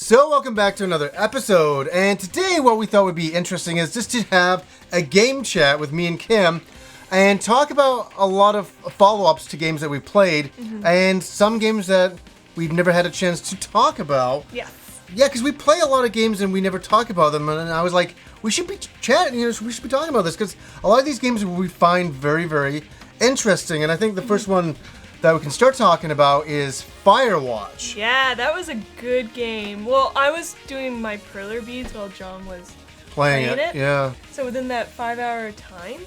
So welcome back to another episode, and today what we thought would be interesting is just to have a game chat with me and Kim and talk about a lot of follow-ups to games that we played and some games that we've never had a chance to talk about. Yeah. Yeah, because we play a lot of games and we never talk about them, and I was like, we should be chatting, we should be talking about this, because a lot of these games we find very, very interesting, and I think the first one that we can start talking about is Firewatch. Yeah, that was a good game. Well, I was doing my perler beads while John was playing it. Yeah. So within that 5-hour time?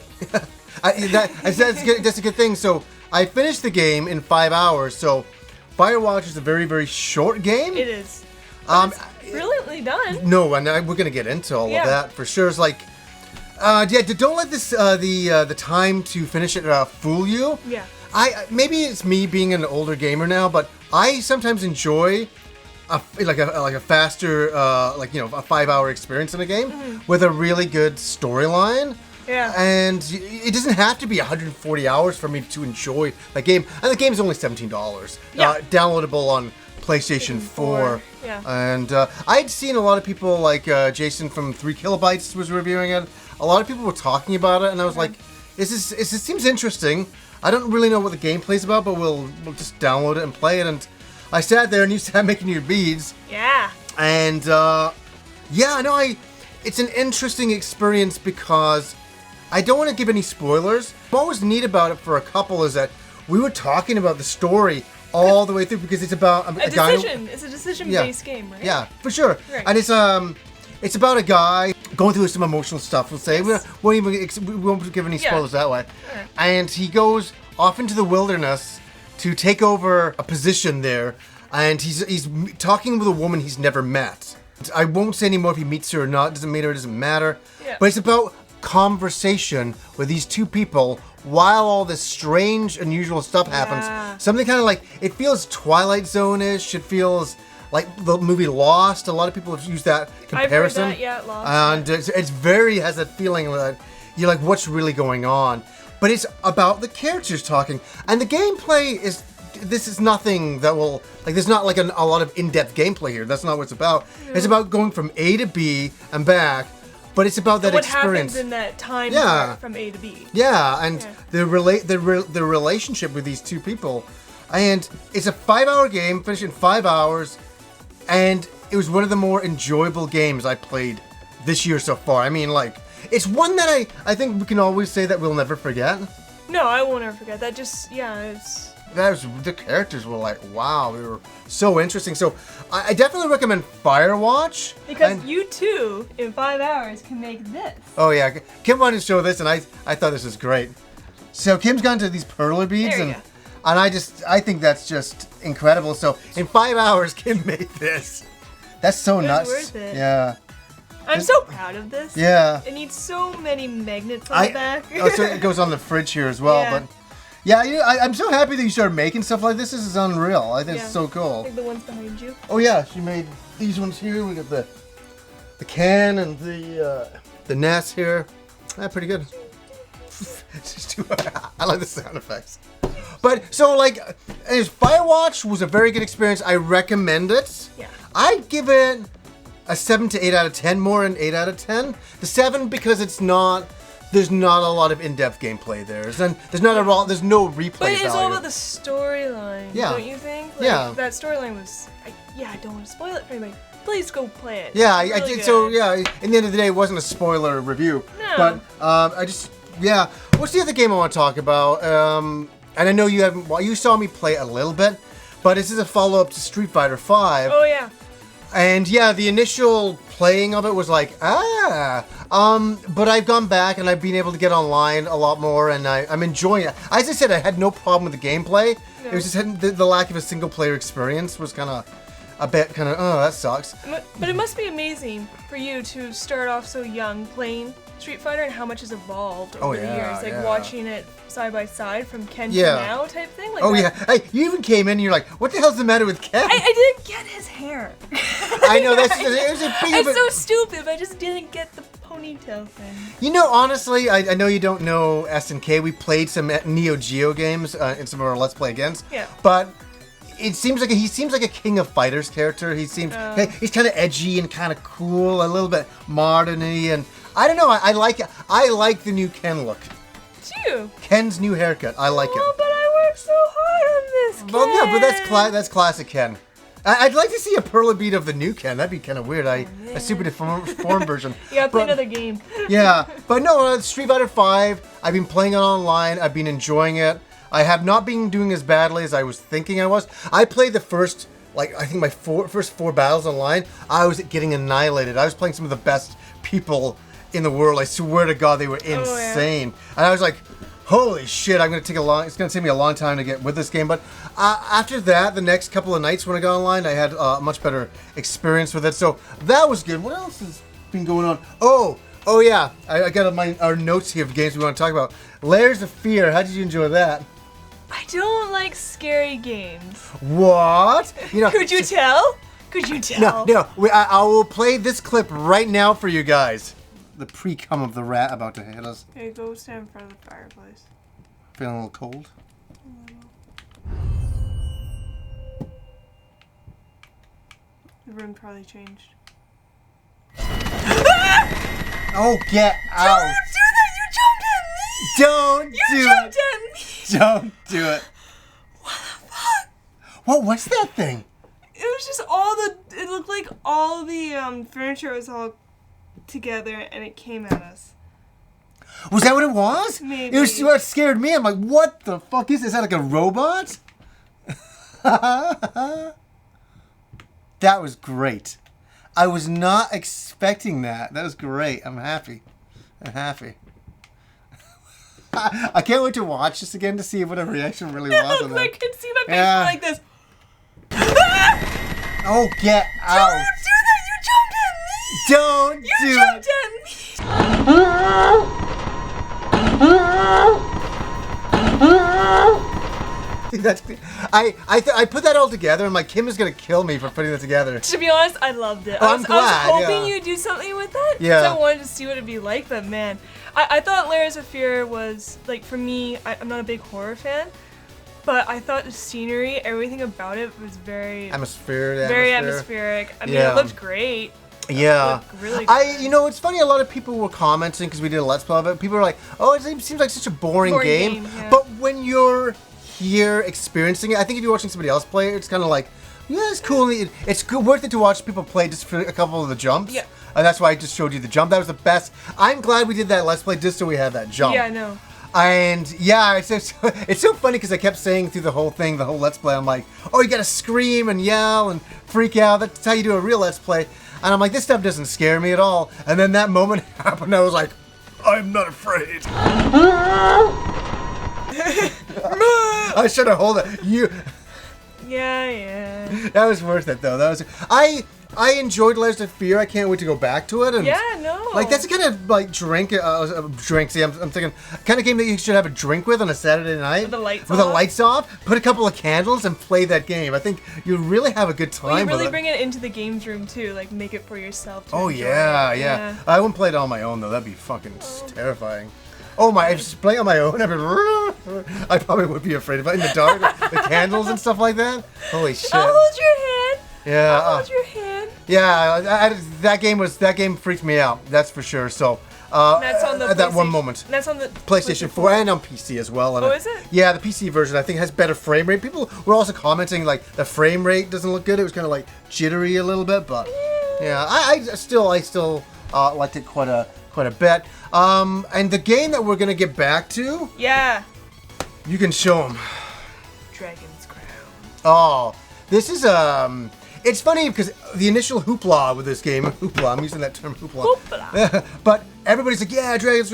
That's a good thing. So I finished the game in 5 hours. So Firewatch is a very, very short game. It is. It's brilliantly done. No, and we're gonna get into all of that for sure. It's like, don't let this the time to finish it fool you. Yeah. Maybe it's me being an older gamer now, but I sometimes enjoy a faster a 5-hour experience in a game with a really good storyline. Yeah. And it doesn't have to be 140 hours for me to enjoy the game. And the game's only $17. Yeah. Downloadable on PlayStation 4. Yeah. And I'd seen a lot of people, like Jason from 3 Kilobytes was reviewing it. A lot of people were talking about it, and I was like, this seems interesting. I don't really know what the gameplay's about, but we'll just download it and play it. And I sat there and you started making your beads. Yeah. And it's an interesting experience because I don't want to give any spoilers. What was neat about it for a couple is that we were talking about the story all the way through, because it's about a guy. It's a decision-based game, right? Yeah, for sure. Right. And it's about a guy going through some emotional stuff. We'll say we won't give any spoilers that way. Sure. And he goes off into the wilderness to take over a position there, and he's talking with a woman he's never met. I won't say anymore if he meets her or not. It doesn't matter. Yeah. But it's about conversation with these two people while all this strange, unusual stuff happens. Something kind of like, it feels Twilight Zone-ish. It feels like the movie Lost. A lot of people have used that comparison. I've heard that, Lost. And it's very, has that feeling that you're like, what's really going on? But it's about the characters talking. And the gameplay this is nothing that will, there's not like a lot of in-depth gameplay here. That's not what it's about. It's about going from A to B and back. But it's about that experience. What happens in that time part from A to B. Yeah, and the relationship with these two people. And it's a 5-hour game, finished in 5 hours. And it was one of the more enjoyable games I played this year so far. I mean, it's one that I think we can always say that we'll never forget. No, I won't ever forget. That just, the characters were like, wow, they were so interesting. So I definitely recommend Firewatch. Because you too, in 5 hours, can make this. Oh yeah, Kim wanted to show this, and I thought this was great. So Kim's gone to these perler beads, and I think that's just incredible. So in 5 hours, Kim made this. That's so nuts. Worth it. Yeah. I'm so proud of this. Yeah. It needs so many magnets on the back. So it goes on the fridge here as well, but. Yeah, I'm so happy that you started making stuff like this. This is unreal. I think it's so cool. Like the ones behind you. Oh yeah, she made these ones here. We got the can and the nest here. Pretty good. I like the sound effects. But so Firewatch was a very good experience. I recommend it. Yeah. I'd give it a 7 to 8 out of 10, more than 8 out of 10. The 7 because there's not a lot of in-depth gameplay there. There's no replay But it's value. all about the storyline, don't you think? That storyline was, I don't want to spoil it for anybody. Please go play it. Yeah, I did. Good. So in the end of the day, it wasn't a spoiler review. No. But what's the other game I want to talk about? And I know you haven't. Well, you saw me play a little bit, but this is a follow-up to Street Fighter V. Oh yeah. And the initial playing of it was like, but I've gone back and I've been able to get online a lot more, and I'm enjoying it. As I said, I had no problem with the gameplay. No. It was just the lack of a single-player experience was kind of that sucks. But it must be amazing for you to start off so young playing Street Fighter and how much has evolved over the years. Watching it side by side from Ken to now type thing. Hey, you even came in and you're like, what the hell's the matter with Ken? I didn't get his hair. I know, it's so stupid, I just didn't get the ponytail thing. You know, honestly, I know you don't know SNK. We played some Neo Geo games in some of our Let's Play Against. Yeah. But it seems like he seems like a King of Fighters character. He seems he's kind of edgy and kind of cool, a little bit modern-y, and I don't know. I like the new Ken look. Too. Ken's new haircut. I like it. Oh, but I worked so hard on this, Ken. Well, yeah, but that's classic Ken. I'd like to see a Perla beat of the new Ken. That'd be kind of weird. A super deformed version. Yeah, play another game. Yeah, but no, Street Fighter 5. I've been playing it online. I've been enjoying it. I have not been doing as badly as I was thinking I was. I played the first, I think my first 4 battles online. I was getting annihilated. I was playing some of the best people in the world. I swear to God, they were insane. And I was like, holy shit, it's gonna take me a long time to get with this game. But after that, the next couple of nights when I got online, I had a much better experience with it. So that was good. What else has been going on? Oh yeah, I got our notes here of games we want to talk about. Layers of Fear. How did you enjoy that? I don't like scary games. What? Could you tell? Could you tell? No. I will play this clip right now for you guys. The pre-cum of the rat about to hit us. Okay, go stand in front of the fireplace. Feeling a little cold? The room probably changed. Oh, get out! Don't do that! You jumped at me! Don't do it! You jumped at me! Don't do it! What the fuck? What was that thing? It was just it looked like all the furniture was all together and it came at us. Was that what it was? Maybe. It was what scared me. I'm like, what the fuck is this? Is that like a robot? That was great. I was not expecting that. That was great. I'm happy. I can't wait to watch this again to see what a reaction really was. I could see my face like this. Oh, get out. Don't do that! You jumped at me! Don't do it! You jumped at me! That's, I put that all together and my Kim is gonna kill me for putting that together. To be honest, I loved it. I'm glad, I was hoping you'd do something with that. Yeah. So I wanted to see what it'd be like, but man, I thought Layers of Fear was, for me, I'm not a big horror fan, but I thought the scenery, everything about it was very atmospheric. I mean, it looked great. Yeah. It looked really good. It's funny, a lot of people were commenting because we did a Let's Play of it. People were like, oh, it seems like such a boring game. Yeah. But when you're here experiencing it, I think if you're watching somebody else play it, it's kind of like, yeah, it's cool. It's good, worth it to watch people play just for a couple of the jumps. Yeah. And that's why I just showed you the jump. That was the best. I'm glad we did that Let's Play just so we had that jump. Yeah, I know. And yeah, it's so funny because I kept saying through the whole thing, the whole Let's Play, I'm like, oh, you gotta scream and yell and freak out. That's how you do a real Let's Play. And I'm like, this stuff doesn't scare me at all. And then that moment happened, I was like, I'm not afraid. I should have hold it. Yeah. That was worth it though. I enjoyed Layers of Fear. I can't wait to go back to it. And that's the kind of drink. See, I'm thinking kind of game that you should have a drink with on a Saturday night with the lights off. Put a couple of candles and play that game. I think you really have a good time. Well, you really with bring it into the games room too. Make it for yourself. To enjoy yeah. I wouldn't play it on my own though. That'd be fucking terrifying. Oh my! If just playing on my own, I probably would be afraid of it in the dark, the candles and stuff like that. Holy shit! I'll hold your hand. Yeah. I'll hold your hand. Yeah, that game freaked me out. That's for sure. So that's on the at that one moment. That's on the PlayStation 4 and on PC as well. And is it? Yeah, the PC version I think has better frame rate. People were also commenting the frame rate doesn't look good. It was kind of jittery a little bit, but yeah, I still liked it quite a bit. And the game that we're gonna get back to. Yeah. You can show them. Dragon's Crown. Oh, this is It's funny because the initial hoopla with this game, I'm using that term hoopla. But everybody's like, yeah, Dragon's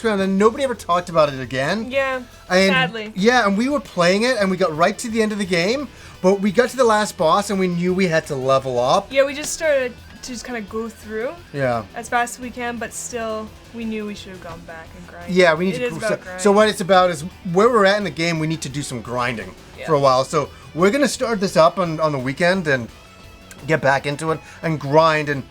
Crown, and nobody ever talked about it again. Yeah, sadly. Yeah, and we were playing it, and we got right to the end of the game, but we got to the last boss, and we knew we had to level up. Yeah, we just started to just kind of go through as fast as we can, but still, we knew we should have gone back and grind. Yeah, we need to. So what it's about is where we're at in the game, we need to do some grinding for a while. So we're going to start this up on the weekend and get back into it and grind, and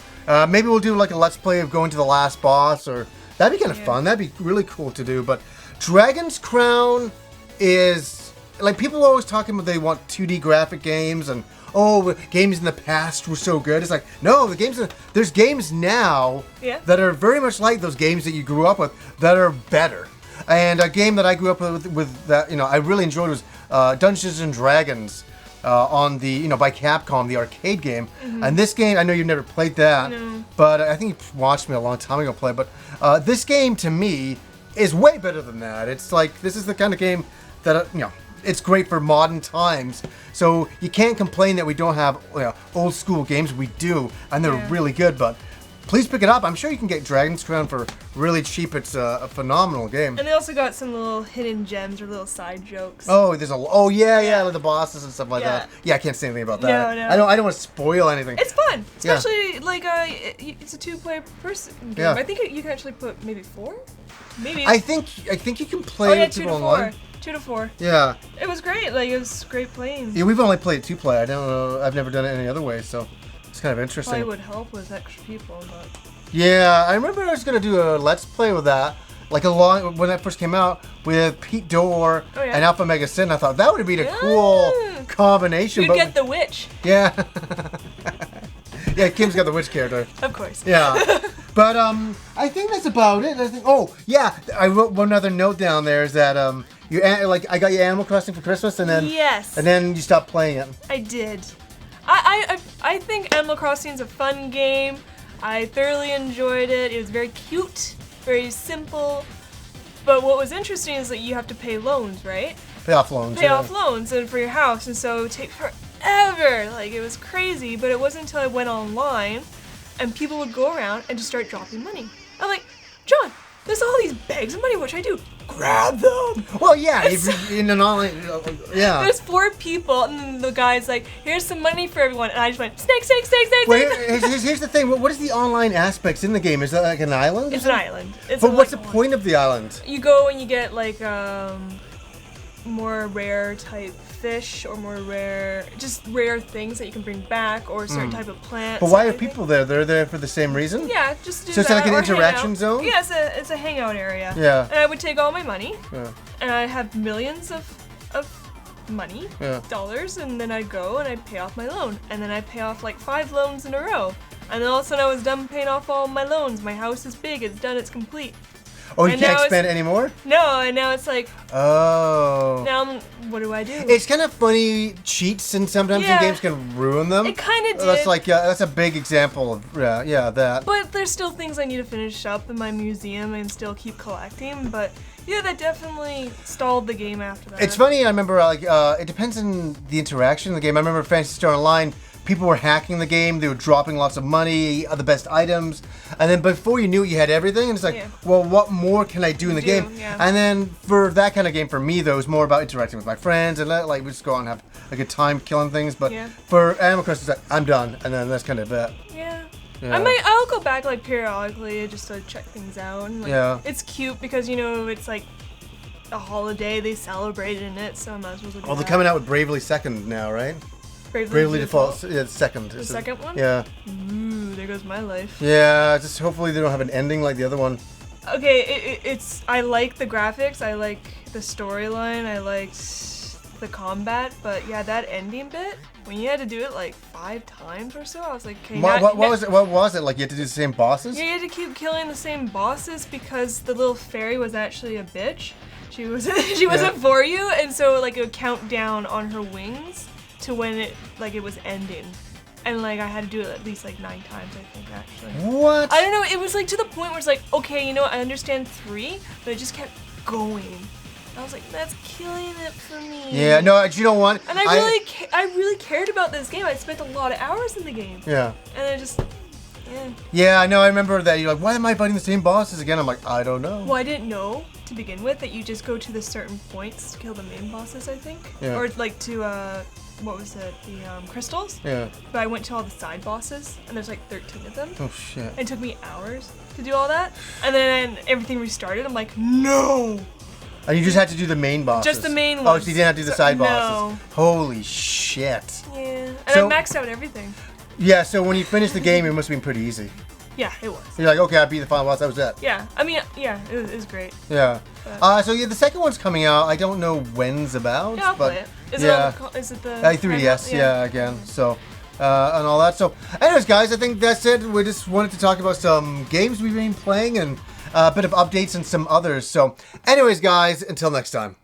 maybe we'll do a Let's Play of going to the last boss, or that'd be kind of fun. That'd be really cool to do. But Dragon's Crown is like people are always talking about they want 2D graphic games and games in the past were so good. It's like, no, there's games now that are very much like those games that you grew up with that are better. And a game that I grew up with that I really enjoyed was Dungeons and Dragons on the by Capcom, the arcade game. Mm-hmm. And this game, I know you've never played that, but I think you watched me a long time ago play. But this game to me is way better than that. It's like this is the kind of game that it's great for modern times. So you can't complain that we don't have old school games. We do, and they're really good. But please pick it up. I'm sure you can get Dragon's Crown for really cheap. It's a phenomenal game. And they also got some little hidden gems or little side jokes. Oh, there's like the bosses and stuff like that. Yeah, I can't say anything about that. No. I don't want to spoil anything. It's fun, especially like it's a 2-player person game. Yeah. I think you can actually put maybe 4. Maybe. I think you can play it 2 to 4. online. 2 to 4. Yeah. It was great. Like it was great playing. Yeah, we've only played 2-player. I don't know. I've never done it any other way, so it's kind of interesting. Probably would help with extra people, but. Yeah, I remember I was gonna do a Let's Play with that, like when that first came out with Pete Dorr and Alpha Mega Sin. I thought that would have been a cool combination. You'd get the witch. Yeah. Yeah, Kim's got the witch character. Of course. Yeah. But I think that's about it. I wrote one other note down there is that I got you Animal Crossing for Christmas and then and then you stopped playing it. I did. I think Animal Crossing is a fun game. I thoroughly enjoyed it. It was very cute, very simple. But what was interesting is that you have to pay loans, right? Pay off loans. Pay off loans and for your house, and so it would take forever. Like it was crazy. But it wasn't until I went online, and people would go around and just start dropping money. I'm like, John, there's all these bags of money. What should I do? Grab them. Well, yeah, in an online, There's 4 people, and the guy's like, "Here's some money for everyone," and I just went, "Snake, snake, snake, snake." Well, here's the thing. What is the online aspects in the game? Is that like an island? It's an island. But what's the point of the island? You go and you get like more rare type fish or more rare things that you can bring back or a certain type of plant. But why are people there? They're there for the same reason? Yeah, just to do so it's that, like an interaction zone? Yeah, it's a hangout area. Yeah. And I would take all my money. Yeah. And I have millions of money, dollars, and then I'd go and I'd pay off my loan. And then I'd pay off like 5 loans in a row. And then all of a sudden I was done paying off all my loans. My house is big, it's done, it's complete. Oh, you can't spend anymore? No, and now it's like, now what do I do? It's kind of funny, cheats and sometimes in games can ruin them. It kind of did. That's like, that's a big example of, that. But there's still things I need to finish up in my museum and still keep collecting, but yeah, that definitely stalled the game after that. It's funny, I remember, it depends on the interaction in the game. I remember Phantasy Star Online, people were hacking the game, they were dropping lots of money, the best items, and then before you knew it, you had everything, and it's like, well, what more can I do in the game? Yeah. And then for that kind of game, for me, though, it was more about interacting with my friends, and we just go out and have a good time killing things, but for Animal Crossing, it's like, I'm done, and then that's kind of it. Yeah. I'll go back periodically just to check things out. And, it's cute because, it's like a holiday, they celebrate in it, so I might as well do that. They're coming out with Bravely Second now, right? Bravely Default. Yeah, second. The second one? Yeah. Ooh, there goes my life. Yeah, just hopefully they don't have an ending like the other one. Okay, it's I like the graphics, I like the storyline, I liked the combat, but yeah, that ending bit, when you had to do it like 5 times or so, I was like, okay. What was it? What was it? Like you had to do the same bosses? Yeah, you had to keep killing the same bosses because the little fairy was actually a bitch. She wasn't for you, and so like it would count down on her wings to when it was ending, and like I had to do it at least like 9 times, I think, actually. What? I don't know. It was like to the point where it's like, okay, I understand 3, but it just kept going. I was like, that's killing it for me. Yeah, no, you know what? And I really cared about this game. I spent a lot of hours in the game. Yeah. And I just, Yeah, I know. I remember that. You're like, why am I fighting the same bosses again? I'm like, I don't know. Well, I didn't know to begin with that you just go to the certain points to kill the main bosses, I think. Yeah. Or like to what was it? The crystals? Yeah. But I went to all the side bosses, and there's like 13 of them. Oh, shit. And it took me hours to do all that. And then everything restarted. I'm like, no! And you just had to do the main bosses? Just the main ones. Oh, so you didn't have to do the side no. bosses? Holy shit. Yeah. And I maxed out everything. Yeah, so when you finished the game, it must have been pretty easy. Yeah, it was. You're like, okay, I beat the final boss. That was it. Yeah, I mean, yeah, it was great. Yeah. So yeah, the second one's coming out. I don't know when's about. Yeah, I'll but play it. Is it the 3DS? Yeah, again. So. And all that. So, anyways, guys, I think that's it. We just wanted to talk about some games we've been playing and a bit of updates and some others. So, anyways, guys, until next time.